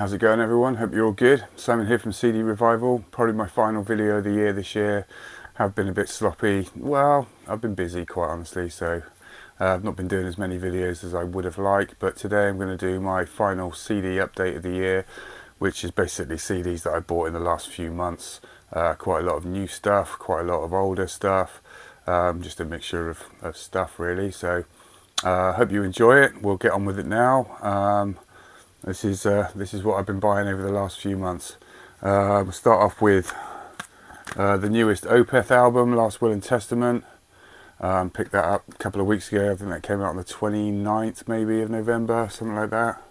How's it going, everyone? Hope you're all good. Simon here from CD Revival. Probably my final video of the year this year. Have been a bit sloppy. Well, I've been busy, quite honestly, so I've not been doing as many videos as I would have liked. But today I'm going to do my final CD update of the year, which is basically CDs that I bought in the last few months. Quite a lot of new stuff, quite a lot of older stuff, just a mixture of stuff really. So hope you enjoy it. We'll get on with it now. This is what I've been buying over the last few months. We'll start off with the newest Opeth album, Last Will and Testament. Picked that up a couple of weeks ago. I think that came out on the 29th maybe of November, something like that.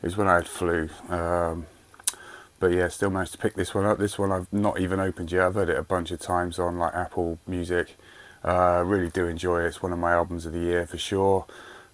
It was when I had flu. But yeah, still managed to pick this one up. This one I've not even opened yet. I've heard it a bunch of times on like Apple Music. Really do enjoy it. It's one of my albums of the year for sure.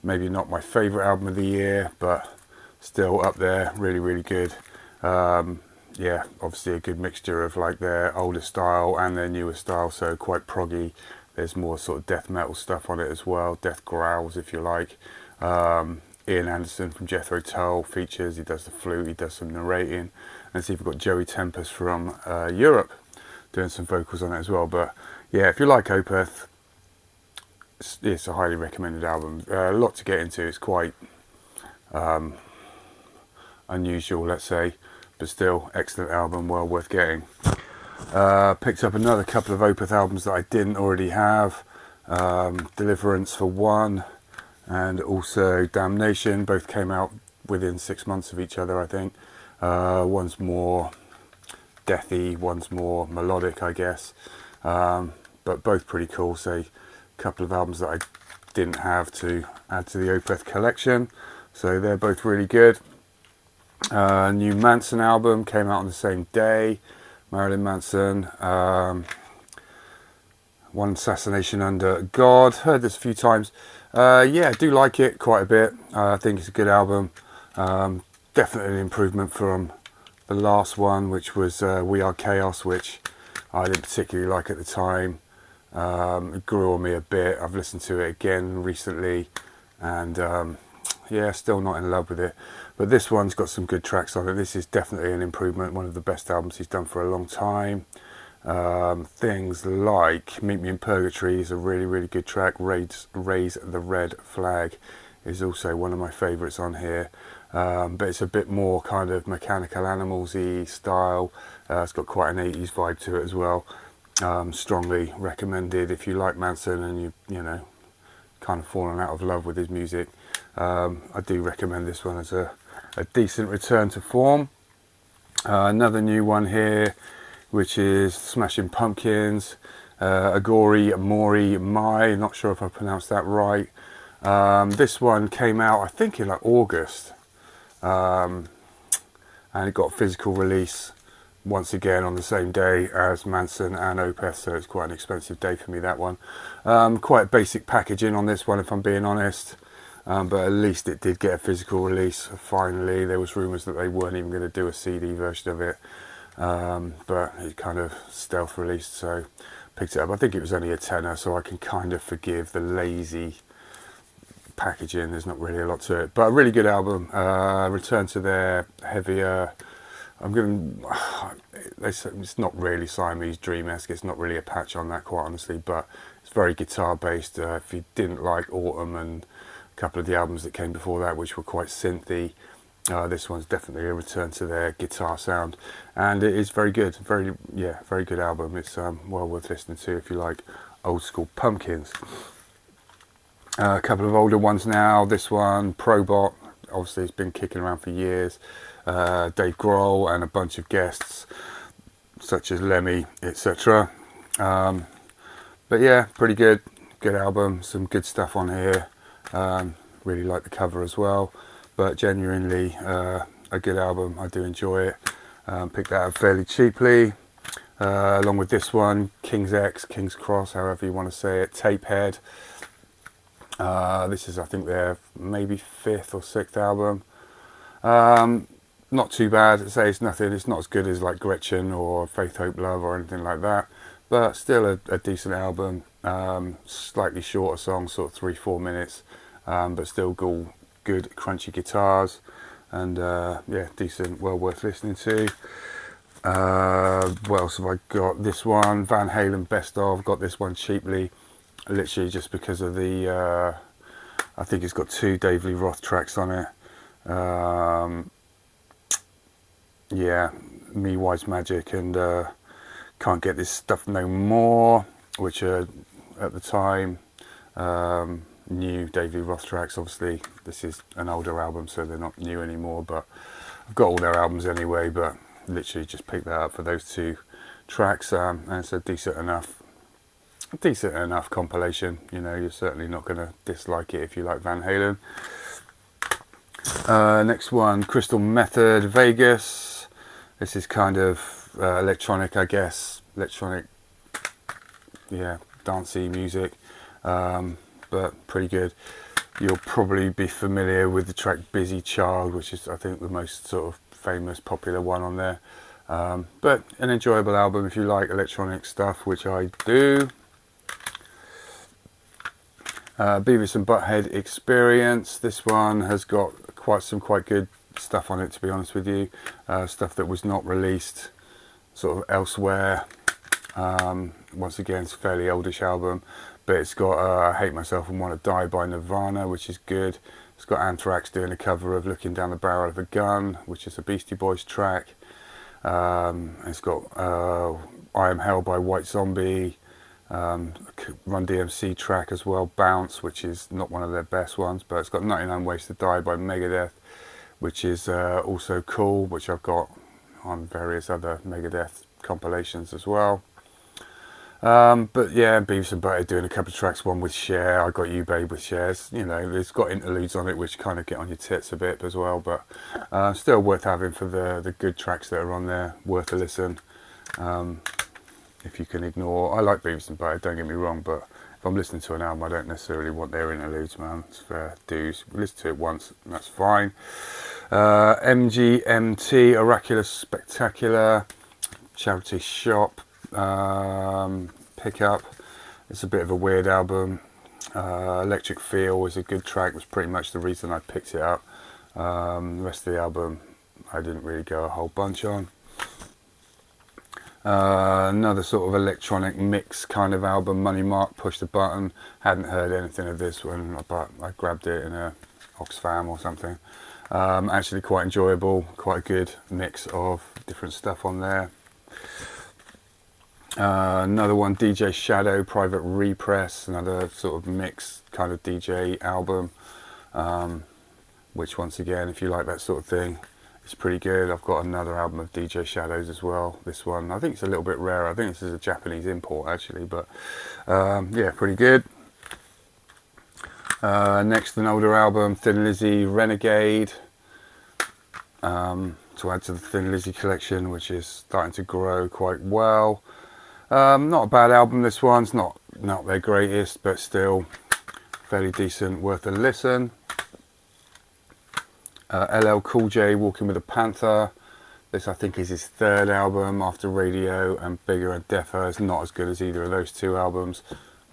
Maybe not my favourite album of the year, but still up there. Really good. Yeah, obviously a good mixture of like their older style and their newer style, so quite proggy. There's more sort of death metal stuff on it as well, death growls if you like. Ian Anderson from Jethro Tull features. He does the flute, he does some narrating, and see if we've got Joey Tempest from Europe doing some vocals on it as well. But yeah, if you like Opeth, it's a highly recommended album. A lot to get into. It's quite unusual, let's say, but still excellent album, well worth getting. Picked up another couple of Opeth albums that I didn't already have. Deliverance for one, and also Damnation. Both came out within 6 months of each other, I think. One's more deathy, one's more melodic, I guess. But both pretty cool. So a couple of albums that I didn't have to add to the Opeth collection. So they're both really good. New Manson album came out on the same day. Marilyn Manson. One Assassination Under God. Heard this a few times. Yeah, I do like it quite a bit. I think it's a good album. Definitely an improvement from the last one, which was We Are Chaos, which I didn't particularly like at the time. It grew on me a bit. I've listened to it again recently, and yeah, still not in love with it. But this one's got some good tracks on it. This is definitely an improvement. One of the best albums he's done for a long time. Things like Meet Me in Purgatory is a really good track. Raise the Red Flag is also one of my favourites on here. But it's a bit more kind of Mechanical Animals-y style. It's got quite an 80s vibe to it as well. Strongly recommended if you like Manson and you know, kind of fallen out of love with his music. I do recommend this one as a decent return to form. Another new one here, which is Smashing Pumpkins, Agori Mori Mai, not sure if I pronounced that right. This one came out I think in like August, and it got a physical release once again on the same day as Manson and Opeth, so it's quite an expensive day for me, that one. Quite basic packaging on this one, if I'm being honest. But at least it did get a physical release finally. There was rumours that they weren't even going to do a CD version of it, but it kind of stealth released, so picked it up. I think it was only a tenner, so I can kind of forgive the lazy packaging. There's not really a lot to it, but a really good album. Return to their heavier, it's not really Siamese Dream-esque. It's not really a patch on that, quite honestly, but it's very guitar based. If you didn't like Autumn and couple of the albums that came before that, which were quite synthy, this one's definitely a return to their guitar sound, and it is very good. Very good album. It's well worth listening to if you like old school Pumpkins. A couple of older ones now. This one, Probot, obviously it's been kicking around for years. Dave Grohl and a bunch of guests such as Lemmy, etc. But yeah, pretty good album. Some good stuff on here. Really like the cover as well, but genuinely a good album. I do enjoy it. Picked that up fairly cheaply, along with this one, King's Cross, however you want to say it, Tapehead. This is, I think, their maybe 5th or 6th album. Not too bad. I'd say it's nothing. It's not as good as like Gretchen or Faith, Hope, Love or anything like that, but still a decent album. Slightly shorter songs, sort of 3-4 minutes, but still good crunchy guitars. and yeah, decent, well worth listening to. What else have I got? This one, Van Halen Best Of. Got this one cheaply, literally just because of the I think it's got 2 Dave Lee Roth tracks on it. Yeah, Me Wise Magic and Can't Get This Stuff No More, which are at the time new Dave Lee Roth tracks. Obviously this is an older album, so they're not new anymore, but I've got all their albums anyway, but literally just picked that up for those 2 tracks, and it's a decent enough compilation. You know, you're certainly not going to dislike it if you like Van Halen. Next one, Crystal Method, Vegas. This is kind of electronic, I guess. Electronic, yeah, dancey music, but pretty good. You'll probably be familiar with the track Busy Child, which is, I think, the most sort of famous, popular one on there. But an enjoyable album if you like electronic stuff, which I do. Beavis and Butthead Experience. This one has got quite good stuff on it, to be honest with you. Stuff that was not released sort of elsewhere. Once again, it's a fairly oldish album, but it's got I Hate Myself and Want to Die by Nirvana, which is good. It's got Anthrax doing a cover of Looking Down the Barrel of a Gun, which is a Beastie Boys track. It's got I Am Hell by White Zombie, Run DMC track as well, Bounce, which is not one of their best ones, but it's got 99 Ways to Die by Megadeth, which is also cool, which I've got on various other Megadeth compilations as well. But yeah, Beavis and Butthead doing a couple of tracks, one with Cher, I Got You Babe with Cher's, you know, it's got interludes on it which kind of get on your tits a bit as well, but still worth having for the good tracks that are on there, worth a listen. If you can ignore, I like Beavis and Butthead, don't get me wrong, but if I'm listening to an album, I don't necessarily want their interludes, man. It's fair dues. Listen to it once, and that's fine. MGMT, Oracular Spectacular, Charity Shop, Pickup. It's a bit of a weird album. Electric Feel was a good track, was pretty much the reason I picked it up. The rest of the album I didn't really go a whole bunch on. Another sort of electronic mix kind of album, Money Mark, Push the Button. Hadn't heard anything of this one, but I grabbed it in a Oxfam or something. Actually quite enjoyable, quite a good mix of different stuff on there. Another one, DJ Shadow, Private Repress, another sort of mix kind of DJ album, which once again, if you like that sort of thing, it's pretty good. I've got another album of DJ Shadows as well. This one, I think it's a little bit rare. I think this is a Japanese import actually, but yeah, pretty good. Next, an older album, Thin Lizzy, Renegade, to add to the Thin Lizzy collection, which is starting to grow quite well. Not a bad album, this one's not their greatest, but still fairly decent, worth a listen. LL Cool J, Walking with a Panther. This I think is his 3rd album after Radio and Bigger and Deffer. It's not as good as either of those 2 albums.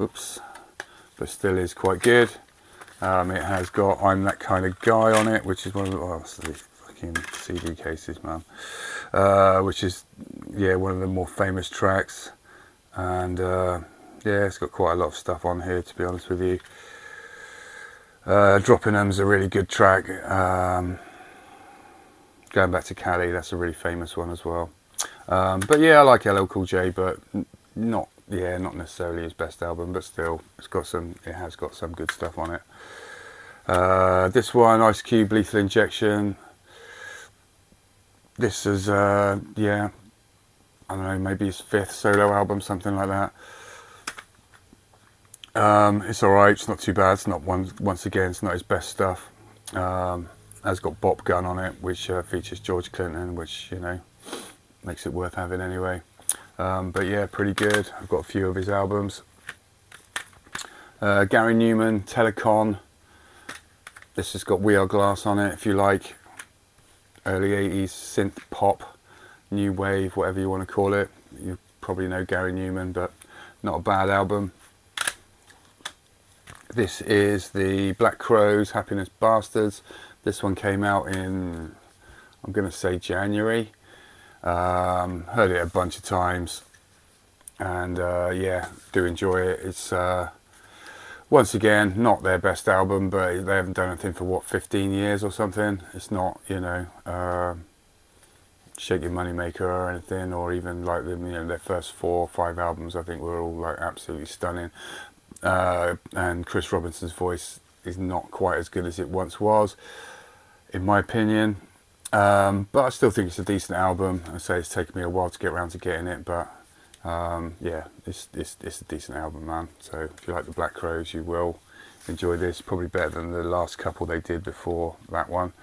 Oops. But still is quite good. It has got I'm That Kind of Guy on it, which is one of the these fucking CD cases, man. Which is, yeah, one of the more famous tracks. And yeah, it's got quite a lot of stuff on here, to be honest with you. Dropping Them's a really good track. Going Back to Cali, that's a really famous one as well. But yeah, I like LL Cool J, but not necessarily his best album, but still, it has got some good stuff on it. This one, Ice Cube, Lethal Injection. This is yeah, I don't know, maybe his 5th solo album, something like that. It's alright, it's not too bad. It's not once again, it's not his best stuff. Has got Bop Gun on it, which features George Clinton, which, you know, makes it worth having anyway. But yeah, pretty good. I've got a few of his albums. Gary Newman, Telecon. This has got We Are Glass on it, if you like. Early 80s synth pop, new wave, whatever you want to call it. You probably know Gary Newman, but not a bad album. This is the Black Crowes, Happiness Bastards. This one came out in, I'm going to say January. Heard it a bunch of times, and yeah, do enjoy it. It's once again not their best album, but they haven't done anything for what, 15 years or something. It's not, you know, Shake Your Moneymaker or anything, or even like the, you know, their first 4 or 5 albums. I think were all like absolutely stunning. And Chris Robinson's voice is not quite as good as it once was, in my opinion. But I still think it's a decent album. I say it's taken me a while to get around to getting it, but yeah, it's a decent album, man. So if you like the Black Crowes, you will enjoy this. Probably better than the last couple they did before that one.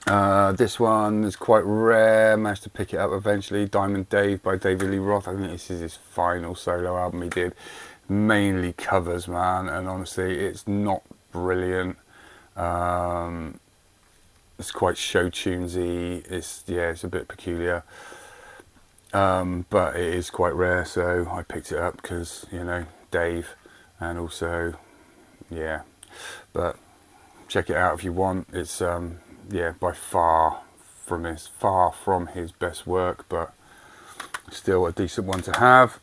This one is quite rare. Managed to pick it up eventually. Diamond Dave by David Lee Roth. I think this is his final solo album he did. Mainly covers, man, and honestly, it's not brilliant. It's quite show tunesy. It's a bit peculiar, but it is quite rare. So I picked it up because, you know, Dave, and also, yeah. But check it out if you want. It's yeah, by far from his best work, but still a decent one to have.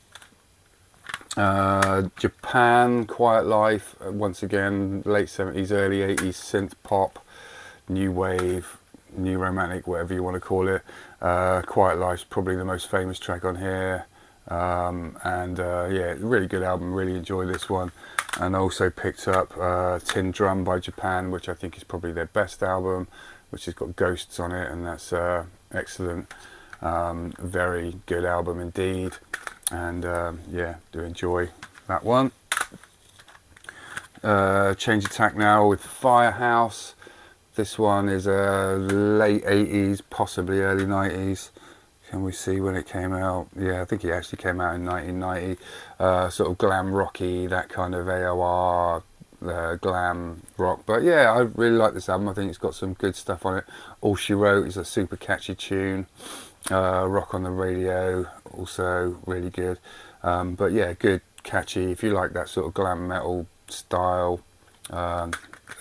Japan, Quiet Life, once again, late 70s, early 80s synth pop, new wave, new romantic, whatever you want to call it. Quiet Life's probably the most famous track on here, and yeah, really good album. Really enjoy this one. And I also picked up Tin Drum by Japan, which I think is probably their best album, which has got Ghosts on it, and that's excellent. Very good album indeed, and yeah, do enjoy that one. Change of tack now with Firehouse. This one is late 80s, possibly early 90s. Can we see when it came out? Yeah, I think it actually came out in 1990. Sort of glam rocky, that kind of AOR glam rock. But yeah, I really like this album. I think it's got some good stuff on it. All She Wrote is a super catchy tune. Rock on the Radio, also really good. But yeah, good, catchy. If you like that sort of glam metal style,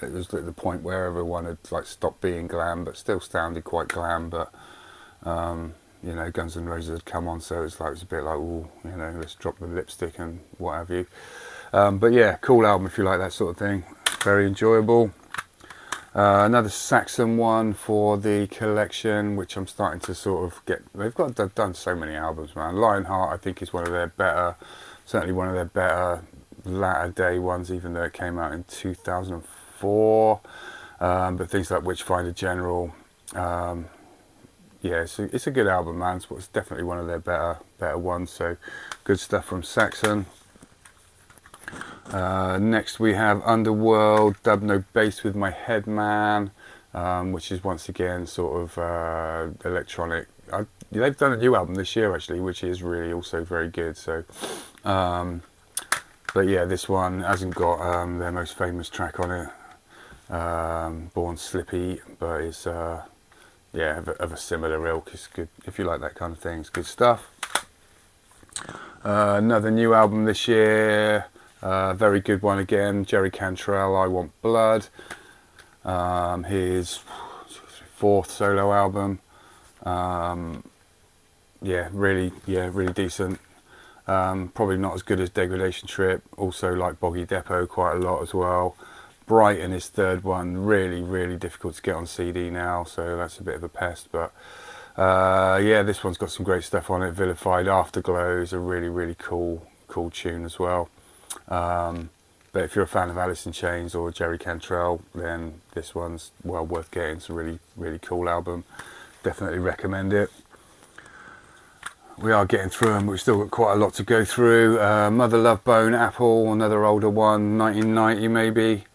it was at the point where everyone had like stopped being glam, but still sounded quite glam. But you know, Guns N' Roses had come on, so it's like, it's a bit like, ooh, you know, let's drop the lipstick and what have you. But yeah, cool album if you like that sort of thing. Very enjoyable. Another Saxon one for the collection, which I'm starting to sort of get. They've done so many albums, man. Lionheart, I think, is one of their better, certainly one of their better latter day ones, even though it came out in 2004. But things like Witchfinder General, yeah, it's a good album, man. It's definitely one of their better ones. So good stuff from Saxon. Next we have Underworld, Dub No Bass with My Head Man, which is once again sort of electronic. They've done a new album this year actually, which is really also very good. So, but yeah, this one hasn't got their most famous track on it, Born Slippy, but it's yeah, of a similar ilk. It's good if you like that kind of thing. It's good stuff. Another new album this year. Very good one again, Jerry Cantrell, I Want Blood. His 4th solo album. Yeah, really decent. Probably not as good as Degradation Trip. Also like Boggy Depot quite a lot as well. Brighton, his 3rd one, really difficult to get on CD now, so that's a bit of a pest. But yeah, this one's got some great stuff on it. Vilified Afterglow is a really cool tune as well. But if you're a fan of Alice in Chains or Jerry Cantrell, then this one's well worth getting. It's a really cool album. Definitely recommend it. We are getting through them, but we've still got quite a lot to go through. Mother Love Bone, Apple, another older one, 1990 maybe.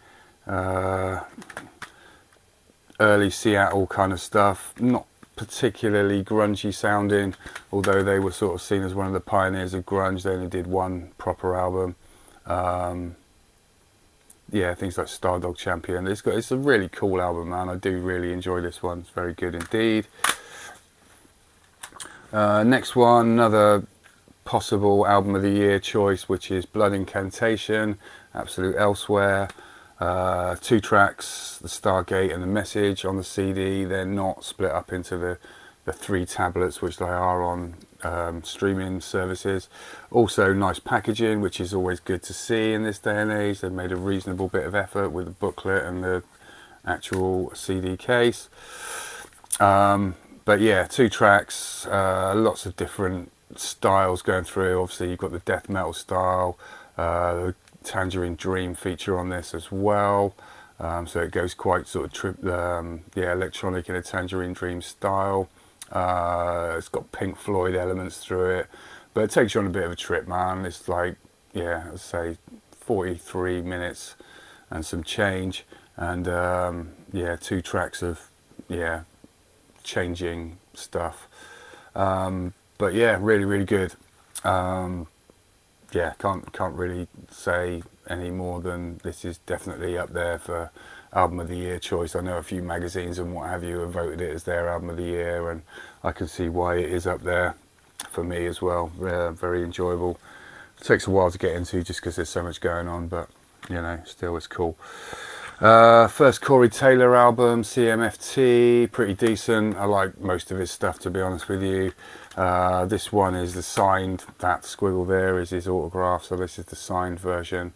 Early Seattle kind of stuff. Not particularly grungy sounding, although they were sort of seen as one of the pioneers of grunge. They only did one proper album. Yeah, things like Stardog Champion. It's a really cool album, man. I do really enjoy this one. It's very good indeed. Next one, another possible album of the year choice, which is Blood Incantation, Absolute Elsewhere. 2 tracks, the Stargate and the Message on the CD. They're not split up into the 3 tablets which they are on streaming services. Also nice packaging, which is always good to see in this day and age. They've made a reasonable bit of effort with the booklet and the actual CD case. But yeah, 2 tracks, lots of different styles going through. Obviously you've got the death metal style, the Tangerine Dream feature on this as well. So it goes quite sort of electronic in a Tangerine Dream style. It's got Pink Floyd elements through it, but it takes you on a bit of a trip, man. It's like, yeah, I'd say 43 minutes and some change, and yeah, 2 tracks of changing stuff. But yeah, really good. Yeah, can't really say any more than this is definitely up there for album of the year choice. I know a few magazines and what have you have voted it as their album of the year, and I can see why it is up there for me as well. Very enjoyable. It takes a while to get into just because there's so much going on, but you know, still it's cool. First Corey Taylor album, CMFT, pretty decent. I like most of his stuff, to be honest with you. This one is the signed, that squiggle there is his autograph, so this is the signed version,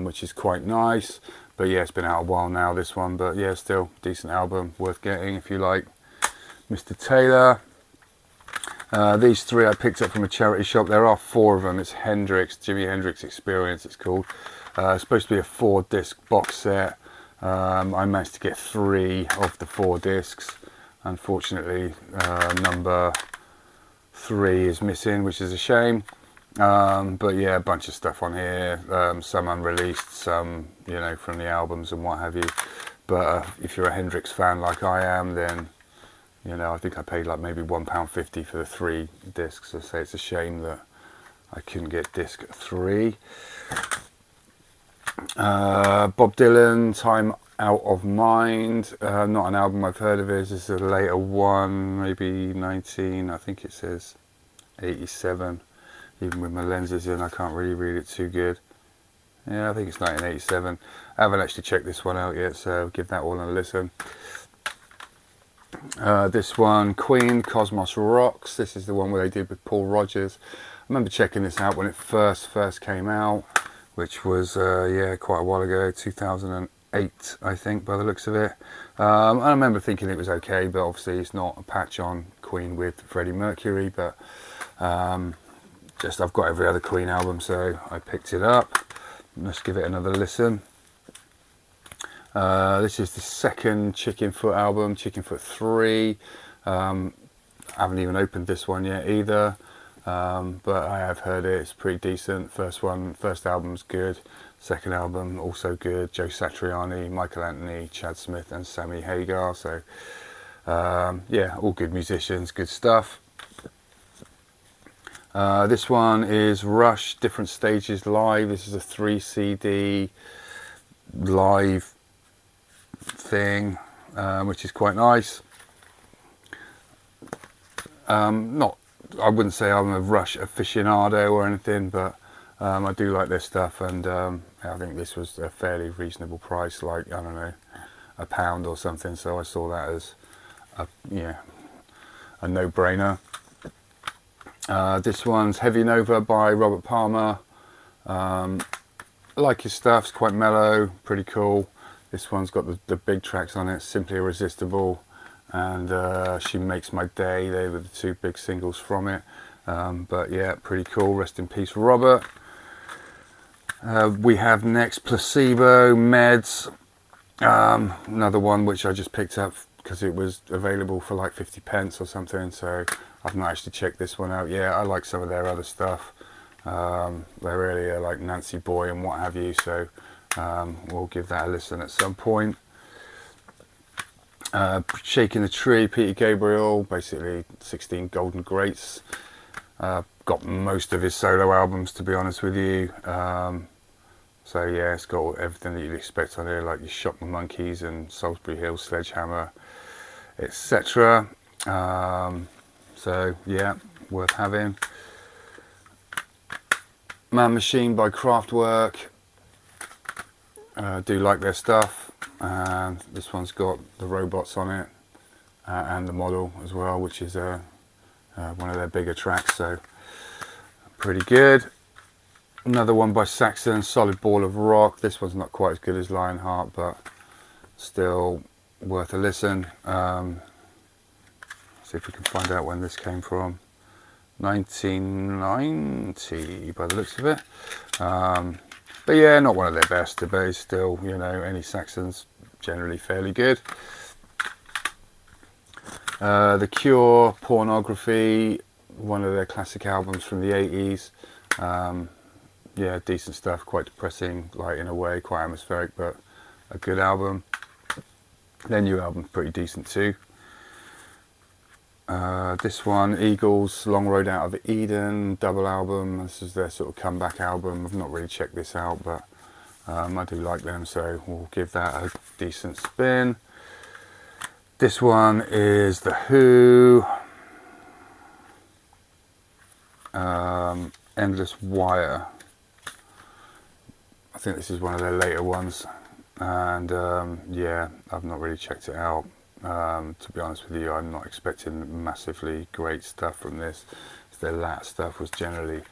which is quite nice. But yeah, it's been out a while now, this one, but yeah, still decent album, worth getting if you like Mr. Taylor. These 3 I picked up from a charity shop. There are 4 of them. It's Hendrix, Jimi Hendrix Experience it's called. It's supposed to be a 4-disc box set. I managed to get 3 of the 4 discs. Unfortunately, number 3 is missing, which is a shame. But yeah, a bunch of stuff on here, some unreleased, some, you know, from the albums and what have you. But if you're a Hendrix fan like I am, then, you know, I think I paid like maybe £1.50 for the 3 discs. I say it's a shame that I couldn't get disc 3. Bob Dylan, Time Out of Mind, not an album I've heard of his. This is a later one, maybe 19, I think it says 87. Even with my lenses in, I can't really read it too good. Yeah, I think it's 1987. I haven't actually checked this one out yet, so I'll give that one a listen. This one, Queen, Cosmos Rocks. This is the one where they did with Paul Rodgers. I remember checking this out when it first came out, which was yeah, quite a while ago, 2008, I think, by the looks of it. I remember thinking it was okay, but obviously it's not a patch on Queen with Freddie Mercury, but just I've got every other Queen album, so I picked it up. Let's give it another listen. This is the second Chicken Foot album, Chicken Foot 3. I haven't even opened this one yet either, but I have heard it. It's pretty decent. First album's good. Second album also good. Joe Satriani, Michael Anthony, Chad Smith and Sammy Hagar. So yeah, all good musicians, good stuff. This one is Rush, Different Stages Live. This is a 3 CD live thing, which is quite nice. I wouldn't say I'm a Rush aficionado or anything, but I do like their stuff, and I think this was a fairly reasonable price, like, I don't know, £1 or something, so I saw that as a no-brainer. This one's Heavy Nova by Robert Palmer. I like his stuff, it's quite mellow, pretty cool. This one's got the big tracks on it, Simply Irresistible and She Makes My Day. They were the 2 big singles from it. But yeah, pretty cool. Rest in peace, Robert. We have next Placebo, Meds. Another one which I just picked up because it was available for like 50p or something, so I've not actually checked this one out yet. I like some of their other stuff. They really are like Nancy Boy and what have you, so we'll give that a listen at some point. Shaking the Tree, Peter Gabriel, basically 16 Golden Greats. Got most of his solo albums, to be honest with you. So yeah, it's got everything that you'd expect on here, like your Shock the Monkeys and Salisbury Hill, Sledgehammer, etc. So yeah, worth having. Man Machine by Kraftwerk. Do like their stuff. And this one's got the robots on it and the model as well, which is one of their bigger tracks, so pretty good. Another one by Saxon, Solid Ball of Rock. This one's not quite as good as Lionheart, but still worth a listen. See if we can find out when this came from. 1990 by the looks of it. But yeah, not one of their best, but it's still, you know, any Saxon's generally fairly good. The Cure, Pornography, one of their classic albums from the 80s. Yeah, decent stuff, quite depressing, like in a way, quite atmospheric, but a good album. Their new album's pretty decent too. This one, Eagles, Long Road Out of Eden, double album. This is their sort of comeback album. I've not really checked this out, but I do like them, so we'll give that a decent spin. This one is The Who, Endless Wire. I think this is one of their later ones, and yeah, I've not really checked it out. To be honest with you, I'm not expecting massively great stuff from this. Their latter stuff was generally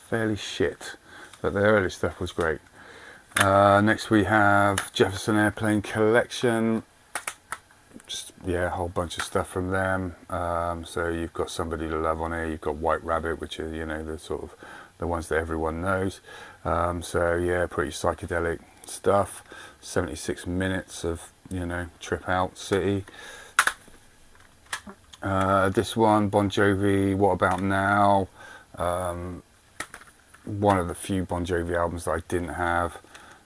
fairly shit, but their early stuff was great. Next we have Jefferson Airplane Collection. Just, yeah, a whole bunch of stuff from them. So you've got Somebody to Love on here. You've got White Rabbit, which are, you know, the sort of the ones that everyone knows. So yeah, pretty psychedelic stuff. 76 minutes of, you know, trip out city. This one, Bon Jovi, What About Now? One of the few Bon Jovi albums that I didn't have,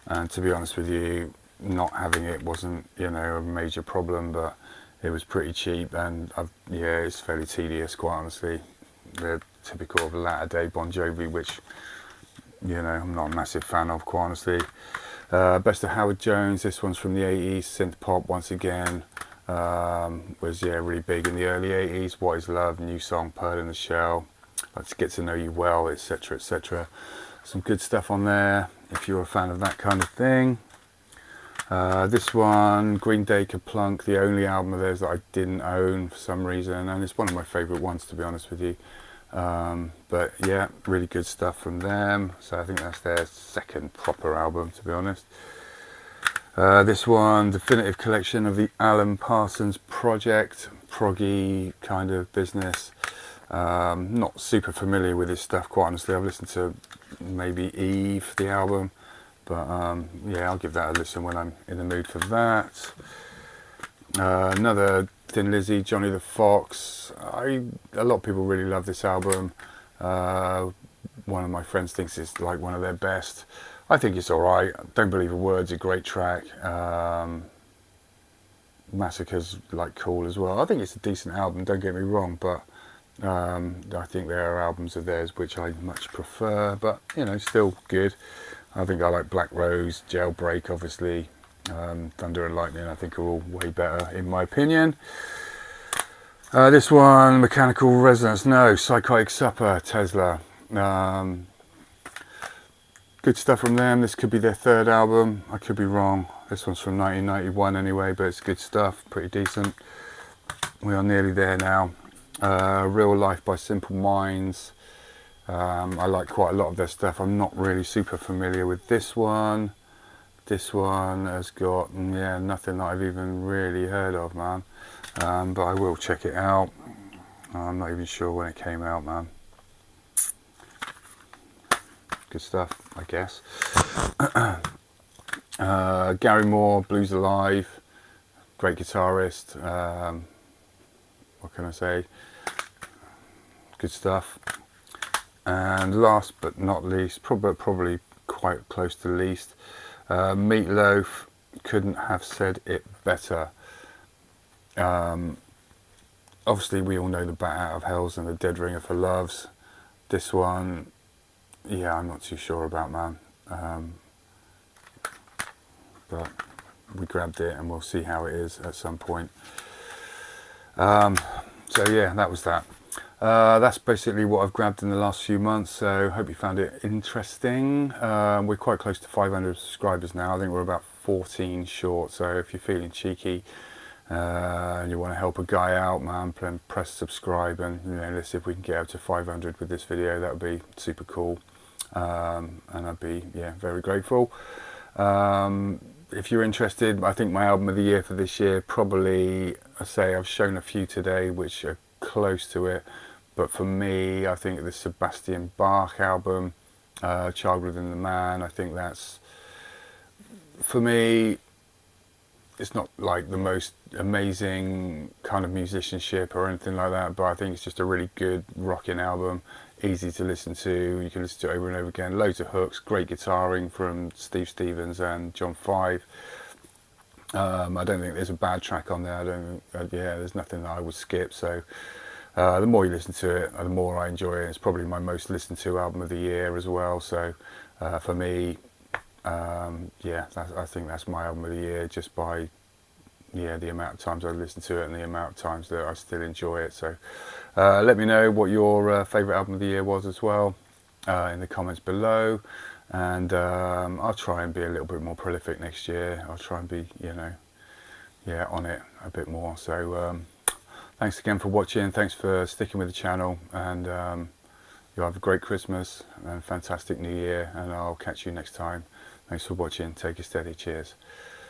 and to be honest with you, not having it wasn't, you know, a major problem, but it was pretty cheap, and yeah, it's fairly tedious, quite honestly. They're typical of latter day Bon Jovi, which, you know, I'm not a massive fan of, quite honestly. Best of Howard Jones, this one's from the 80s, synth pop once again. Was, yeah, really big in the early 80s. What Is Love, new song, Pearl in the Shell, Like to Get to Know You Well, etc, etc. Some good stuff on there if you're a fan of that kind of thing. This one, Green Day Kaplunk, the only album of theirs that I didn't own for some reason, and it's one of my favourite ones, to be honest with you. But yeah, really good stuff from them. So I think that's their second proper album, to be honest. This one, Definitive Collection of the Alan Parsons Project, proggy kind of business. Not super familiar with this stuff, quite honestly. I've listened to maybe Eve, the album, but yeah, I'll give that a listen when I'm in the mood for that. Another Thin Lizzy, Johnny the Fox. A lot of people really love this album. One of my friends thinks it's like one of their best. I think it's alright. Don't Believe a Word's a great track. Massacre's like cool as well. I think it's a decent album, don't get me wrong, but I think there are albums of theirs which I much prefer, but you know, still good. I think I like Black Rose, Jailbreak obviously, Thunder and Lightning I think are all way better in my opinion. This one, Mechanical Resonance, no, Psychotic Supper, Tesla. Good stuff from them. This could be their third album, I could be wrong. This one's from 1991 anyway, but it's good stuff, pretty decent. We are nearly there now. Real Life by Simple Minds. I like quite a lot of their stuff. I'm not really super familiar with this one. This one has got, yeah, nothing that I've even really heard of, man. But I will check it out. I'm not even sure when it came out, man. Good stuff, I guess. Gary Moore, Blues Alive, great guitarist. What can I say? Good stuff. And last but not least, probably quite close to least, Meatloaf, couldn't have said it better. Obviously we all know the Bat Out of Hells and the Dead Ringer for Loves. This one, yeah, I'm not too sure about, man. But we grabbed it and we'll see how it is at some point. So yeah, that was that. That's basically what I've grabbed in the last few months, so hope you found it interesting. We're quite close to 500 subscribers now. I think we're about 14 short, so if you're feeling cheeky and you want to help a guy out, man, press subscribe, and let's see if we can get up to 500 with this video. That would be super cool, and I'd be very grateful. If you're interested, I think my album of the year for this year, probably, I've shown a few today which are close to it, but for me, I think the Sebastian Bach album, Child Within the Man, I think that's, for me, it's not like the most amazing kind of musicianship or anything like that, but I think it's just a really good rocking album, easy to listen to. You can listen to it over and over again. Loads of hooks, great guitaring from Steve Stevens and John Five. I don't think there's a bad track on there. I don't. There's nothing that I would skip. So the more you listen to it, the more I enjoy it. It's probably my most listened to album of the year as well. So for me, I think that's my album of the year, just by the amount of times I listen to it and the amount of times that I still enjoy it. So let me know what your favourite album of the year was as well in the comments below, and I'll try and be a little bit more prolific next year. I'll try and be on it a bit more. So thanks again for watching, thanks for sticking with the channel, and you'll have a great Christmas and fantastic New Year, and I'll catch you next time. Thanks for watching, take it steady, cheers.